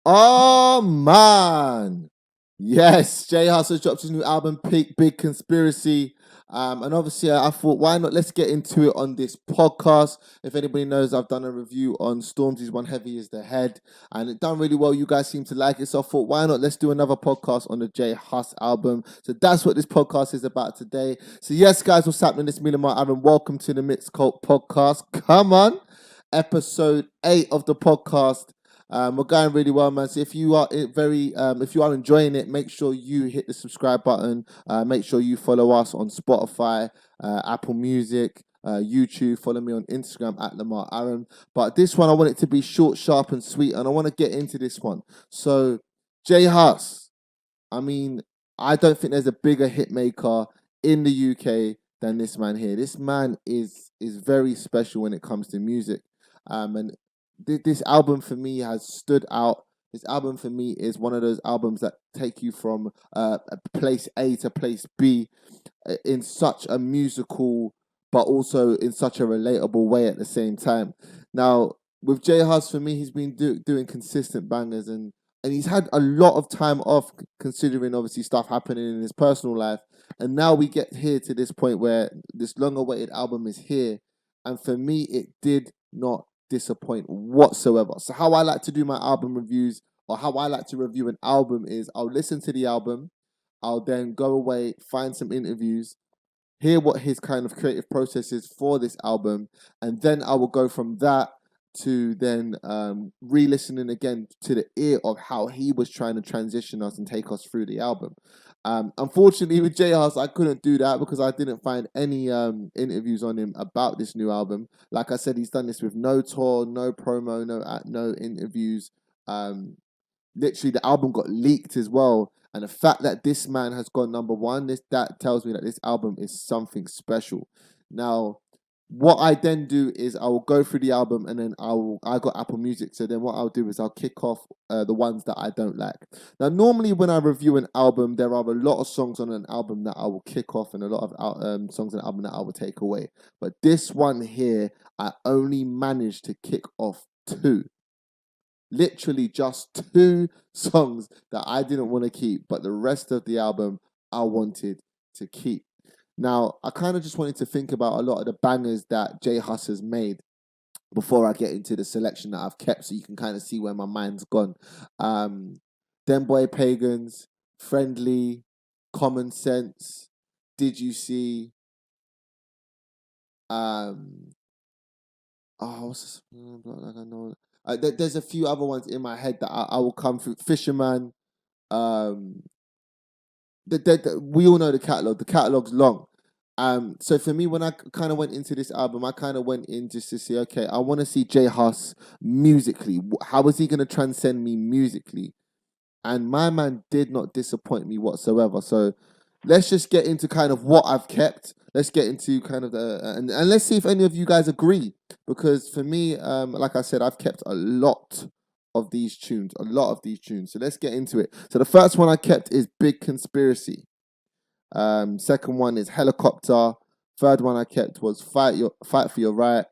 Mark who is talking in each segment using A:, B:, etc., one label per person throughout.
A: Oh man, yes, Hus has dropped his new album, Big Conspiracy. And obviously, I thought, why not? Let's get into it on this podcast. If anybody knows, I've done a review on Stormzy's One Heavy Is the Head, and it done really well. You guys seem to like it, so I thought, why not? Let's do another podcast on the Hus album. So that's what this podcast is about today. So yes, guys, what's happening? It's me, Lamar Aaron. Welcome to the MixKult podcast. Come on, episode 8 of the podcast. We're going really well, man. So if you are if you are enjoying it, make sure you hit the subscribe button. Make sure you follow us on Spotify, Apple Music, YouTube. Follow me on Instagram at Lamar Aaron. But this one, I want it to be short, sharp, and sweet, and I want to get into this one. So, Hus, I mean, I don't think there's a bigger hit maker in the UK than this man here. This man is very special when it comes to music. And this album for me has stood out. This album for me is one of those albums that take you from place A to place B in such a musical, but also in such a relatable way at the same time. Now, with Hus, for me, he's been doing consistent bangers, and he's had a lot of time off, considering obviously stuff happening in his personal life. And now we get here to this point where this long-awaited album is here, and for me, it did not disappoint whatsoever. So how I like to do my album reviews, or how I like to review an album, is I'll listen to the album, I'll then go away, find some interviews, hear what his kind of creative process is for this album, and then I will go from that to then re-listening again to the ear of how he was trying to transition us and take us through the album. Unfortunately, with Hus, I couldn't do that because I didn't find any interviews on him about this new album. Like I said, he's done this with no tour, no promo, no interviews. Um, Literally, the album got leaked as well, and the fact that this man has gone number one, that tells me that this album is something special. Now, what I then do is I will go through the album, and then I got Apple Music, so then what I'll do is I'll kick off the ones that I don't like. Now, normally when I review an album, there are a lot of songs on an album that I will kick off, and a lot of songs on an album that I will take away. But this one here, I only managed to kick off two. Literally just two songs that I didn't want to keep, but the rest of the album I wanted to keep. Now, I kind of just wanted to think about a lot of the bangers that Hus has made before I get into the selection that I've kept, so you can kind of see where my mind's gone. Them Boy Pagans, Friendly, Common Sense, Did You See? What's this? Like I know. There's a few other ones in my head that I will come through. Fisherman. Um, we all know the catalog. The catalog's long. So for me, when I kind of went into this album, I kind of went in just to see, okay, I want to see Hus musically. How is he going to transcend me musically? And my man did not disappoint me whatsoever. So let's just get into kind of what I've kept. Let's get into kind of and let's see if any of you guys agree. Because for me, like I said, I've kept a lot of these tunes, So let's get into it. So the first one I kept is Big Conspiracy. Second one is Helicopter. Third one I kept was Fight for Your Right.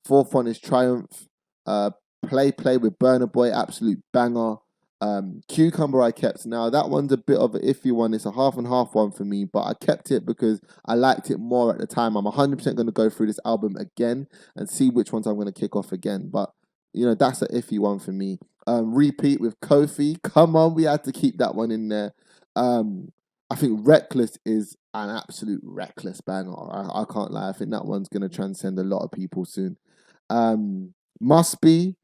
A: Fourth one is Triumph. Play with Burner Boy, absolute banger. Cucumber I kept. Now that one's a bit of an iffy one. It's a half and half one for me, but I kept it because I liked it more at the time. I'm 100% going to go through this album again and see which ones I'm going to kick off again. But that's an iffy one for me. Repeat with Kofi. Come on, we had to keep that one in there. I think Reckless is an absolute reckless banger. I can't lie. I think that one's going to transcend a lot of people soon. Must Be.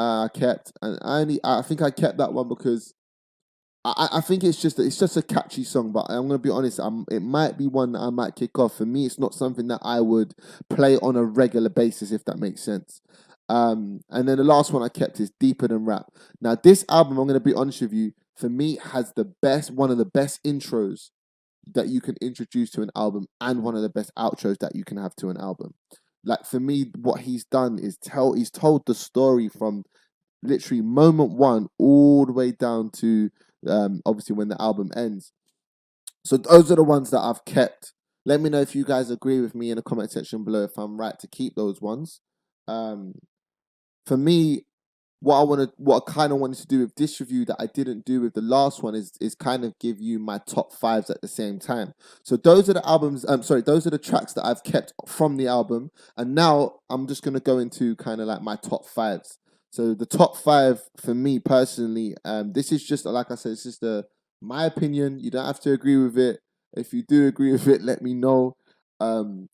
A: I kept, and I think I kept that one because I think it's just a catchy song. But I'm gonna be honest, it might be one that I might kick off. For me, it's not something that I would play on a regular basis, if that makes sense. And then the last one I kept is Deeper Than Rap. Now, this album, I'm gonna be honest with you, for me has one of the best intros that you can introduce to an album, and one of the best outros that you can have to an album. Like for me, what he's done is he's told the story from literally moment one all the way down to obviously when the album ends. So those are the ones that I've kept. Let me know if you guys agree with me in the comment section below if I'm right to keep those ones. For me, what I kind of wanted to do with this review that I didn't do with the last one is kind of give you my top fives at the same time. So those are the albums. Sorry, those are the tracks that I've kept from the album, and now I'm just gonna go into kind of like my top fives. So the top five for me personally, this is just like I said, it's just my opinion. You don't have to agree with it. If you do agree with it, let me know. But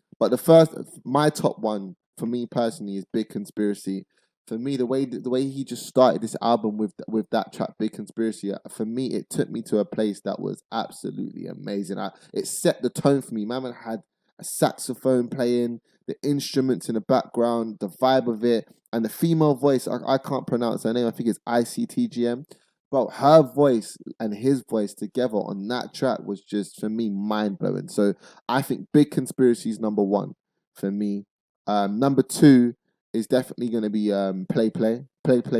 A: my top one for me personally is Big Conspiracy. For me, the way he just started this album with that track Big Conspiracy, for me it took me to a place that was absolutely amazing. It set the tone for me. Man had a saxophone playing, the instruments in the background, the vibe of it, and the female voice. I can't pronounce her name. I think it's ICTGM. But her voice and his voice together on that track was just for me mind blowing. So I think Big Conspiracy is number one for me. Number two is definitely going to be Play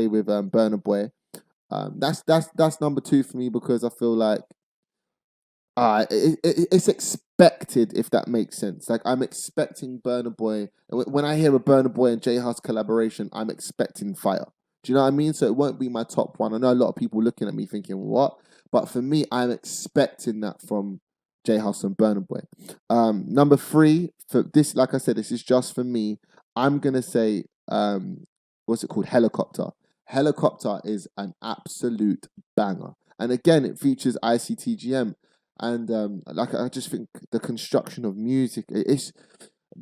A: with Burna Boy. That's number two for me because I feel like it's expected, if that makes sense. Like I'm expecting Burna Boy. When I hear a Burna Boy and Jhus collaboration, I'm expecting fire. Do you know what I mean? So it won't be my top one. I know a lot of people looking at me thinking, "What?" But for me, I'm expecting that from Jhus and Burna Boy. Number three for this, like I said, this is just for me. I'm gonna say, what's it called? Helicopter. Helicopter is an absolute banger, and again, it features ICTGM. And like I just think the construction of music,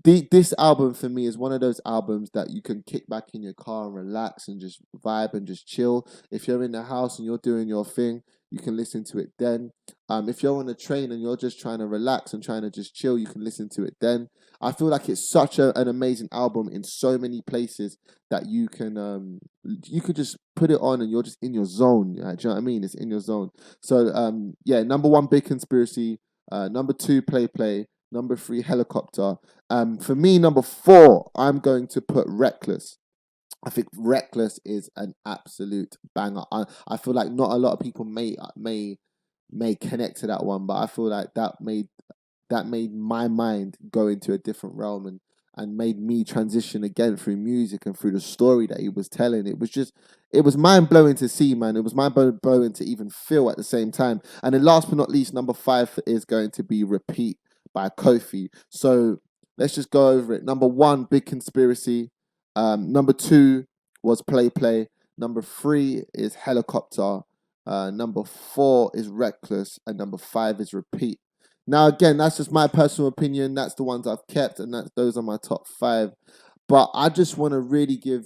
A: this album for me is one of those albums that you can kick back in your car and relax and just vibe and just chill. If you're in the house and you're doing your thing, you can listen to it then. If you're on a train and you're just trying to relax and trying to just chill, you can listen to it then. I feel like it's such an amazing album in so many places that you could just put it on and you're just in your zone. Do you know what I mean? It's in your zone. So yeah, number one, Big Conspiracy. Number two, Play. Number three, Helicopter. For me, number four, I'm going to put Reckless. I think Reckless is an absolute banger. I feel like not a lot of people may connect to that one, but I feel like that made my mind go into a different realm and made me transition again through music and through the story that he was telling. It was mind blowing to see, man. It was mind blowing to even feel at the same time. And then last but not least, number five is going to be Repeat by Kofi. So let's just go over it. Number one, Big Conspiracy. Number two was Play. Number three is Helicopter. Number four is Reckless. And number five is Repeat. Now, again, that's just my personal opinion. That's the ones I've kept, and those are my top five. But I just want to really give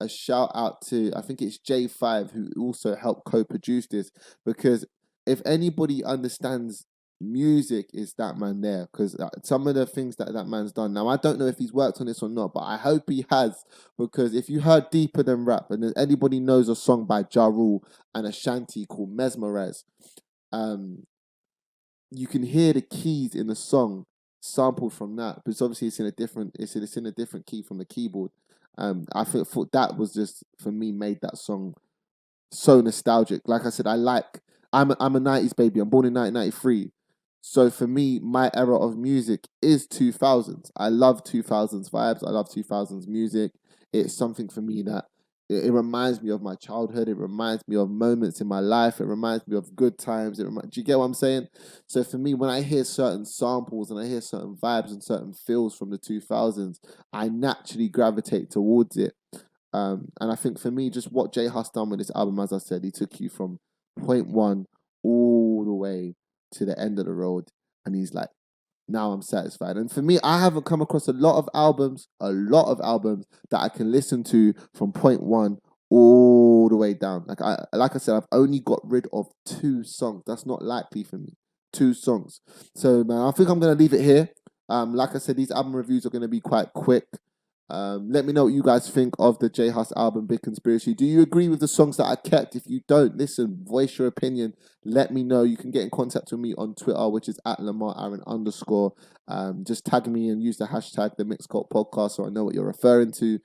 A: a shout out to, I think it's J5 who also helped co-produce this, because if anybody understands music, is that man there, because some of the things that man's done. Now, I don't know if he's worked on this or not, but I hope he has, because if you heard Deeper Than Rap, and anybody knows a song by Ja Rule and a shanty called Mesmerize, you can hear the keys in the song sampled from that, but obviously it's in a different key from the keyboard. Thought that was just, for me, made that song so nostalgic. Like I said, I'm a 90s baby. I'm born in 1993. So for me, my era of music is 2000s. I love 2000s vibes. I love 2000s music. It's something for me that it reminds me of my childhood. It reminds me of moments in my life. It reminds me of good times. Do you get what I'm saying? So for me, when I hear certain samples and I hear certain vibes and certain feels from the 2000s, I naturally gravitate towards it. And I think for me, just what Hus done with this album, as I said, he took you from point one all the way to the end of the road, and he's like, now I'm satisfied. And for me, I haven't come across a lot of albums that I can listen to from point one all the way down. Like I said, I've only got rid of 2 songs. That's not likely for me. 2 songs. So man, I think I'm gonna leave it here. Like I said, these album reviews are gonna be quite quick. Let me know what you guys think of the Hus album, Big Conspiracy. Do you agree with the songs that I kept? If you don't, listen, voice your opinion. Let me know. You can get in contact with me on Twitter, which is at Lamar Aaron _. Just tag me and use the hashtag the MixKult podcast so I know what you're referring to.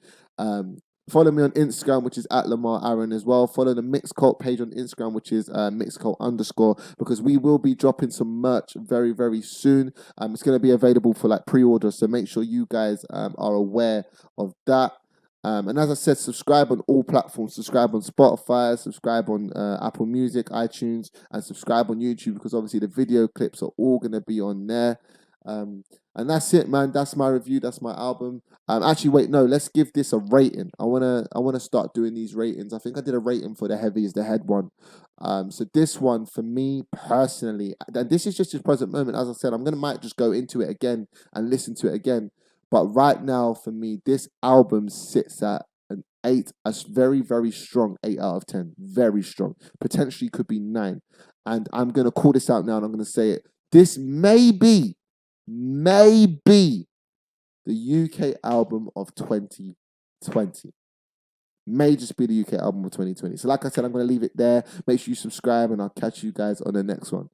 A: Follow me on Instagram, which is at Lamar Aaron as well. Follow the MixKult page on Instagram, which is MixKult _ because we will be dropping some merch very, very soon. It's going to be available for like pre-order, so make sure you guys are aware of that. And as I said, subscribe on all platforms. Subscribe on Spotify, subscribe on Apple Music, iTunes, and subscribe on YouTube, because obviously the video clips are all going to be on there. And that's it, man. That's my review. That's my album. Actually, wait, no. Let's give this a rating. I wanna start doing these ratings. I think I did a rating for the Heavy Is the Head one. So this one, for me personally, and this is just his present moment. As I said, might just go into it again and listen to it again. But right now, for me, this album sits at an 8, a very, very strong 8 out of 10. Very strong. Potentially could be 9. And I'm gonna call this out now, and I'm gonna say it. This may be the UK album of 2020. May just be the UK album of 2020. So like I said, I'm going to leave it there. Make sure you subscribe, and I'll catch you guys on the next one.